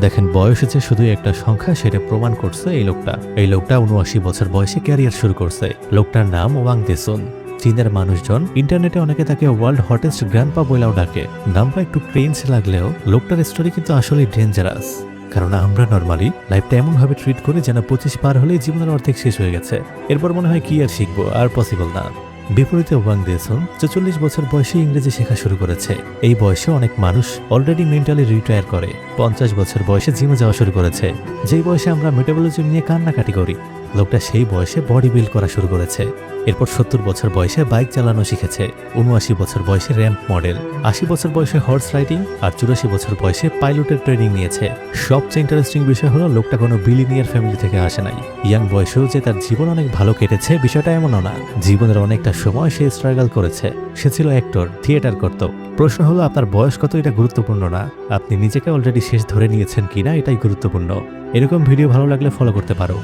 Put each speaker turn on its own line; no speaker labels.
দেখেন বয়স যে শুধু একটা সংখ্যা সেটা প্রমাণ করছে এই লোকটা। এই লোকটা ৭৯ বছর বয়সে ক্যারিয়ার শুরু করছে। লোকটার নাম ওয়াং দেসুন। চীনের মানুষজন ইন্টারনেটে অনেকে তাকে ওয়ার্ল্ড হটেস্ট গ্র্যান্ডপা বলেও ডাকে। নামটা একটু ক্রেঞ্জ লাগলেও লোকটার স্টোরি কিন্তু আসলে ডেঞ্জারাস। কারণ আমরা নর্মালি লাইফটা এমনভাবে ট্রিট করি যেন 25 পার হলেই জীবনের অর্ধেক শেষ হয়ে গেছে, এরপর মনে হয় কি আর শিখবো, আর পসিবল না। বিপরীতে ওয়াং দেসুন 44 বছর বয়সে ইংরেজি শেখা শুরু করেছে। এই বয়সে অনেক মানুষ অলরেডি মেন্টালি রিটায়ার করে। 50 বছর বয়সে জিমে যাওয়া শুরু করেছে। যেই বয়সে আমরা মেটাবলিজম নিয়ে কান্নাকাটি করি, লোকটা সেই বয়সে বডি বিল্ড করা শুরু করেছে। এরপর 70 বছর বয়সে বাইক চালানো শিখেছে। 79 বছর বয়সে র্যাম্প মডেল। 80 বছর বয়সে হর্স রাইডিং আর 84 বছর বয়সে পাইলটের ট্রেনিং নিয়েছে। সবচেয়ে ইন্টারেস্টিং বিষয় হলো লোকটা কোনো বিলিনিয়ার ফ্যামিলি থেকে আসে নাই। ইয়াং বয়সেও যে তার জীবন অনেক ভালো কেটেছে বিষয়টা এমনও না। জীবনের অনেকটা সময় সে স্ট্রাগল করেছে। সে ছিল অ্যাক্টর, থিয়েটার করত। প্রশ্ন হলো আপনার বয়স কত এটা গুরুত্বপূর্ণ না, আপনি নিজেকে অলরেডি শেষ ধরে নিয়েছেন কিনা এটাই গুরুত্বপূর্ণ। এরকম ভিডিও ভালো লাগলে ফলো করতে পারো।